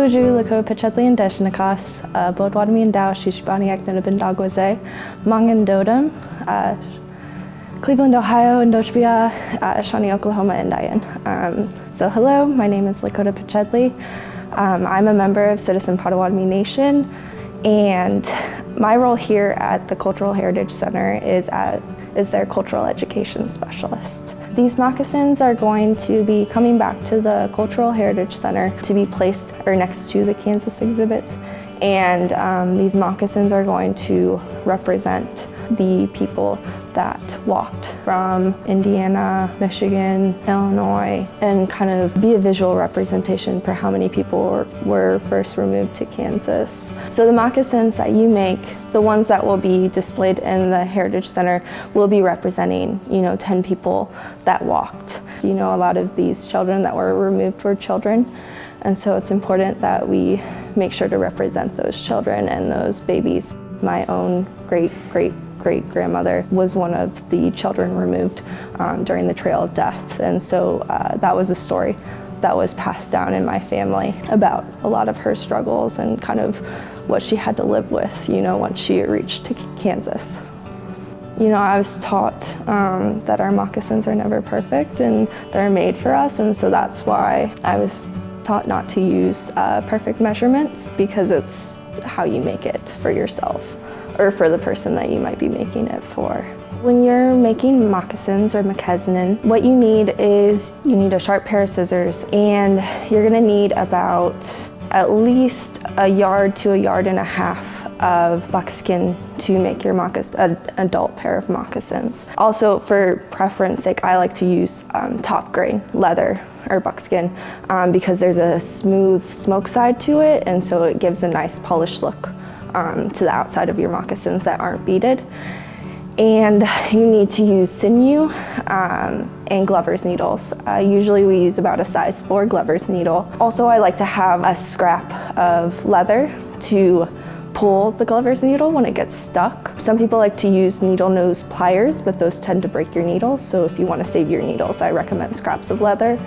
Bonjour, Lakota Pachedli and Deshnakas, Bodwadami and Dow, Shishibani Aknanabin Dagwaze, Mangan Dodam, Cleveland, Ohio, and Dochbia, Shawnee, Oklahoma, and Diane. So hello, my name is Lakota Pachedli. I'm a member of Citizen Potawatomi Nation, and my role here at the Cultural Heritage Center is their cultural education specialist. These moccasins are going to be coming back to the Cultural Heritage Center to be placed next to the Kansas exhibit, and these moccasins are going to represent the people that walked from Indiana, Michigan, Illinois, and kind of be a visual representation for how many people were first removed to Kansas. So the moccasins that you make, the ones that will be displayed in the Heritage Center, will be representing, 10 people that walked. A lot of these children that were removed were children, and so it's important that we make sure to represent those children and those babies. My own great-grandmother was one of the children removed during the Trail of Death, and so that was a story that was passed down in my family about a lot of her struggles and kind of what she had to live with, once she reached to Kansas. I was taught that our moccasins are never perfect and they're made for us, and so that's why I was taught not to use perfect measurements, because it's how you make it for yourself or for the person that you might be making it for. When you're making moccasins or moccasin, what you need is a sharp pair of scissors, and you're gonna need about at least a yard to a yard and a half of buckskin to make your an adult pair of moccasins. Also, for preference sake, I like to use top grain leather or buckskin because there's a smooth smoke side to it, and so it gives a nice polished look to the outside of your moccasins that aren't beaded. And you need to use sinew and glover's needles. Usually we use about a size 4 glover's needle. Also, I like to have a scrap of leather to pull the glover's needle when it gets stuck. Some people like to use needle nose pliers, but those tend to break your needles, so if you want to save your needles, I recommend scraps of leather.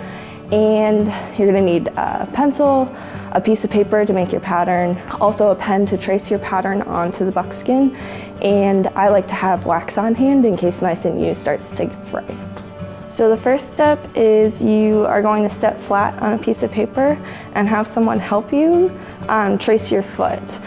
And you're gonna need a pencil, a piece of paper to make your pattern, also a pen to trace your pattern onto the buckskin, and I like to have wax on hand in case my sinew starts to fray. So the first step is you are going to step flat on a piece of paper and have someone help you trace your foot.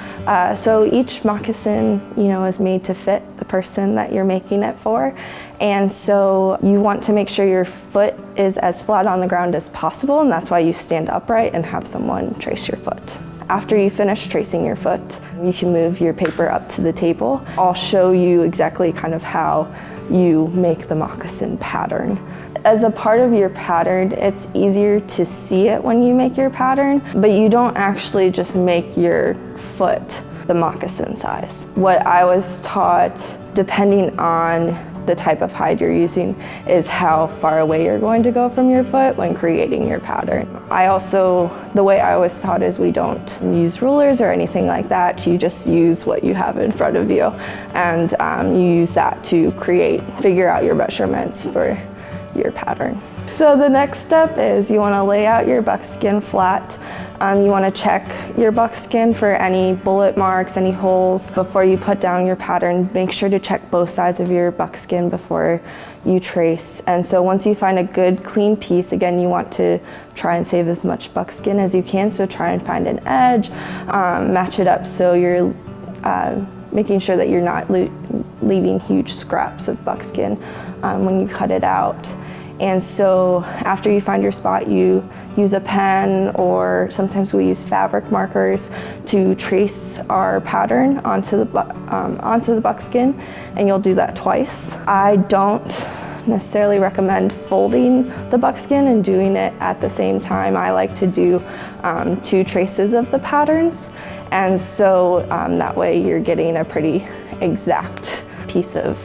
So each moccasin, is made to fit the person that you're making it for. And so you want to make sure your foot is as flat on the ground as possible, and that's why you stand upright and have someone trace your foot. After you finish tracing your foot, you can move your paper up to the table. I'll show you exactly kind of how you make the moccasin pattern. As a part of your pattern, it's easier to see it when you make your pattern, but you don't actually just make your foot the moccasin size. What I was taught, depending on the type of hide you're using, is how far away you're going to go from your foot when creating your pattern. The way I was taught is we don't use rulers or anything like that. You just use what you have in front of you, and you use that to figure out your measurements for your pattern. So the next step is you want to lay out your buckskin flat. You want to check your buckskin for any bullet marks, any holes. Before you put down your pattern, make sure to check both sides of your buckskin before you trace. And so once you find a good clean piece, again, you want to try and save as much buckskin as you can, so try and find an edge, match it up so you're making sure that you're not leaving huge scraps of buckskin when you cut it out. And so after you find your spot, you use a pen, or sometimes we use fabric markers to trace our pattern onto the buckskin, and you'll do that twice. I don't necessarily recommend folding the buckskin and doing it at the same time. I like to do 2 traces of the patterns, and so that way you're getting a pretty exact piece of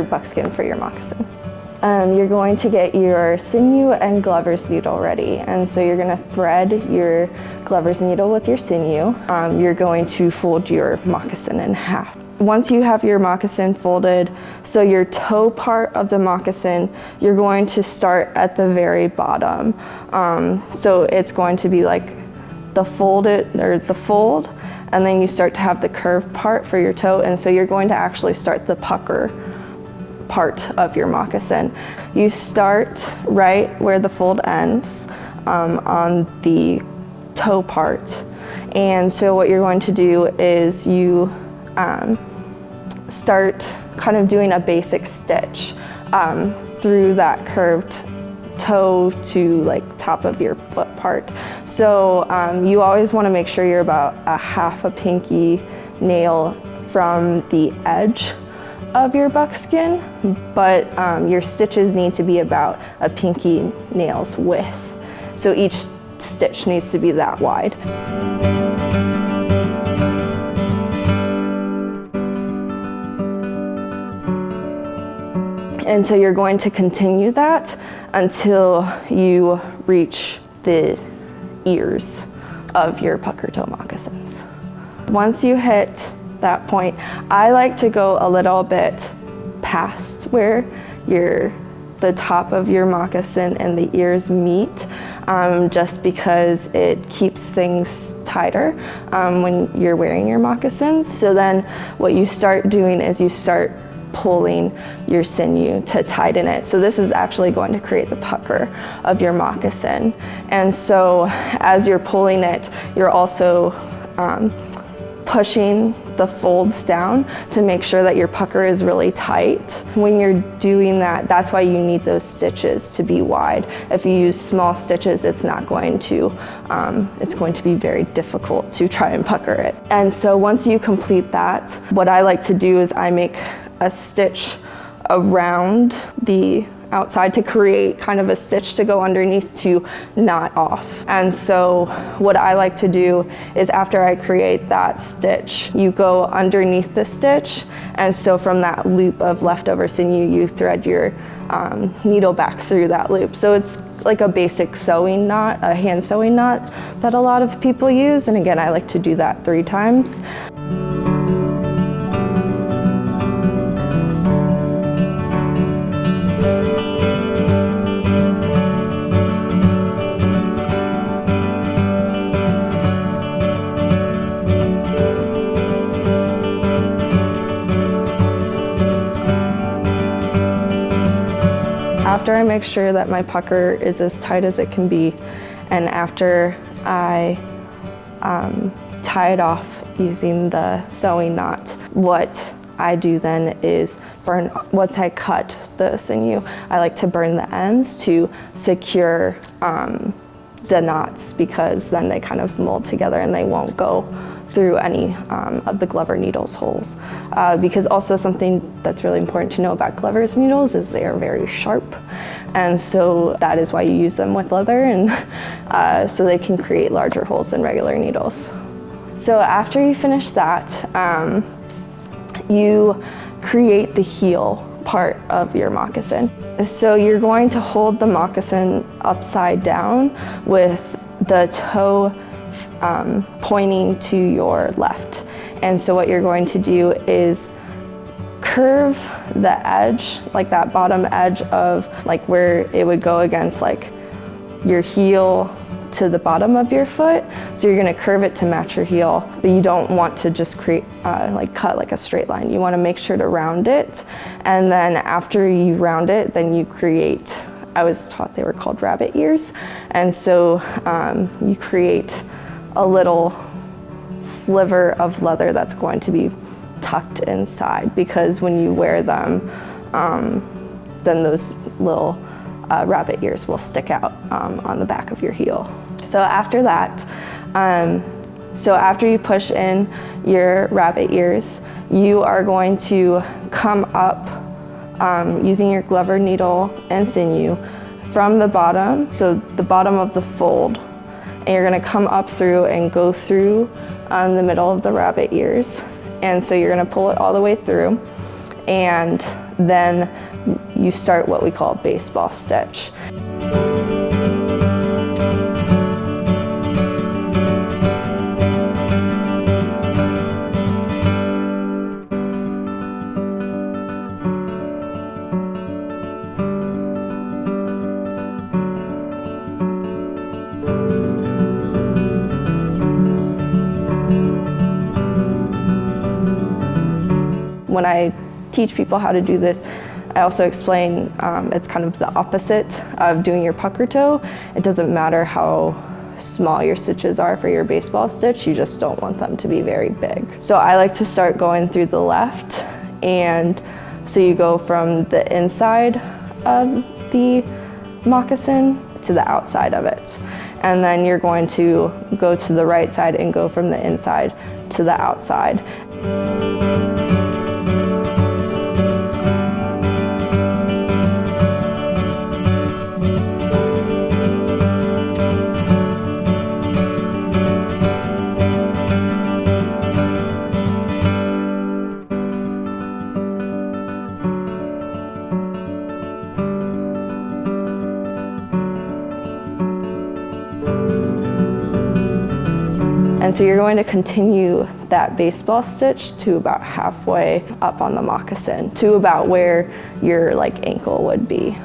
buckskin for your moccasin. You're going to get your sinew and glover's needle ready, and so you're going to thread your glover's needle with your sinew. You're going to fold your moccasin in half. Once you have your moccasin folded, so your toe part of the moccasin, you're going to start at the very bottom. So it's going to be like the fold, and then you start to have the curved part for your toe, and so you're going to actually start the pucker part of your moccasin. You start right where the fold ends on the toe part, and so what you're going to do is you start kind of doing a basic stitch through that curved toe to like top of your foot part. So you always want to make sure you're about a half a pinky nail from the edge of your buckskin, but your stitches need to be about a pinky nail's width. So each stitch needs to be that wide. And so you're going to continue that until you reach the ears of your pucker toe moccasins. Once you hit that point, I like to go a little bit past where the top of your moccasin and the ears meet, just because it keeps things tighter when you're wearing your moccasins. So then what you start doing is you start pulling your sinew to tighten it. So this is actually going to create the pucker of your moccasin. And so as you're pulling it, you're also pushing the folds down to make sure that your pucker is really tight. When you're doing that, that's why you need those stitches to be wide. If you use small stitches, it's going to be very difficult to try and pucker it. And so once you complete that, what I like to do is I make a stitch around the outside to create kind of a stitch to go underneath to knot off. And so what I like to do is after I create that stitch, you go underneath the stitch, and so from that loop of leftover sinew, you thread your needle back through that loop. So it's like a basic sewing knot, a hand sewing knot that a lot of people use, and again, I like to do that 3 times. After I make sure that my pucker is as tight as it can be, and after I tie it off using the sewing knot, what I do then is once I cut the sinew, I like to burn the ends to secure the knots, because then they kind of mold together and they won't go through any of the Glover needles holes. Because also something that's really important to know about Glover's needles is they are very sharp. And so that is why you use them with leather, and so they can create larger holes than regular needles. So after you finish that, you create the heel part of your moccasin. So you're going to hold the moccasin upside down with the toe pointing to your left. And so what you're going to do is curve the edge, like that bottom edge of like where it would go against like your heel to the bottom of your foot. So you're going to curve it to match your heel, but you don't want to just create cut like a straight line. You want to make sure to round it, and then after you round it, then you create, I was taught they were called rabbit ears, and so you create a little sliver of leather that's going to be tucked inside, because when you wear them, then those little rabbit ears will stick out on the back of your heel. So after that, after you push in your rabbit ears, you are going to come up using your Glover needle and sinew from the bottom, so the bottom of the fold, and you're going to come up through and go through the middle of the rabbit ears. And so you're going to pull it all the way through, and then you start what we call a baseball stitch. when I teach people how to do this, I also explain it's kind of the opposite of doing your pucker toe. It doesn't matter how small your stitches are for your baseball stitch, you just don't want them to be very big. So I like to start going through the left, and so you go from the inside of the moccasin to the outside of it. And then you're going to go to the right side and go from the inside to the outside. And so you're going to continue that baseball stitch to about halfway up on the moccasin, to about where your ankle would be.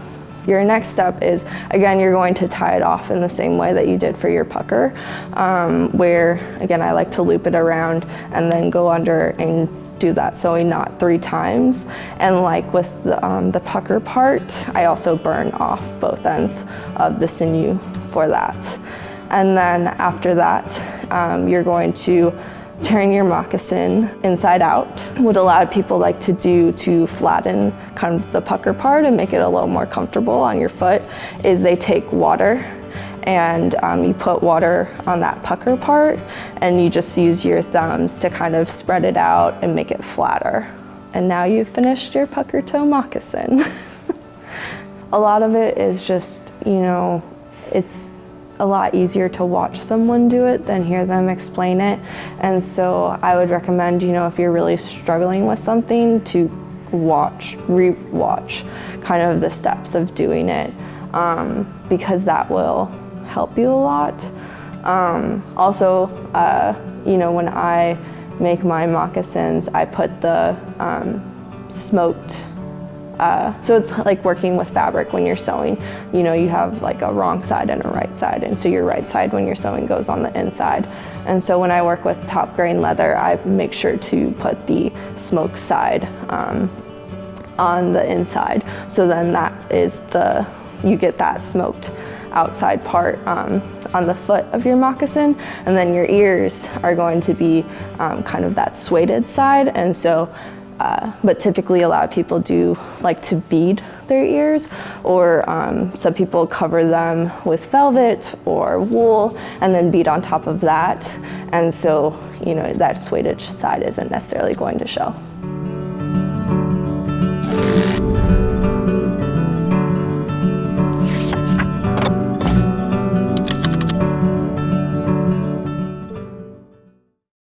Your next step is, again, you're going to tie it off in the same way that you did for your pucker, where, again, I like to loop it around and then go under and do that sewing knot 3 times. And like with the pucker part, I also burn off both ends of the sinew for that. And then after that, you're going to turn your moccasin inside out. What a lot of people like to do to flatten kind of the pucker part and make it a little more comfortable on your foot is they take water and you put water on that pucker part, and you just use your thumbs to kind of spread it out and make it flatter. And now you've finished your pucker toe moccasin. A lot of it is just, it's a lot easier to watch someone do it than hear them explain it. And so I would recommend, if you're really struggling with something, to re-watch kind of the steps of doing it, because that will help you a lot. Also, when I make my moccasins, I put the smoked, so it's like working with fabric when you're sewing. You have like a wrong side and a right side, and so your right side when you're sewing goes on the inside. And so when I work with top grain leather, I make sure to put the smoked side on the inside. So then that is you get that smoked outside part on the foot of your moccasin, and then your ears are going to be kind of that suede side. And so but typically a lot of people do like to bead their ears, or some people cover them with velvet or wool and then bead on top of that. And so, that suede side isn't necessarily going to show.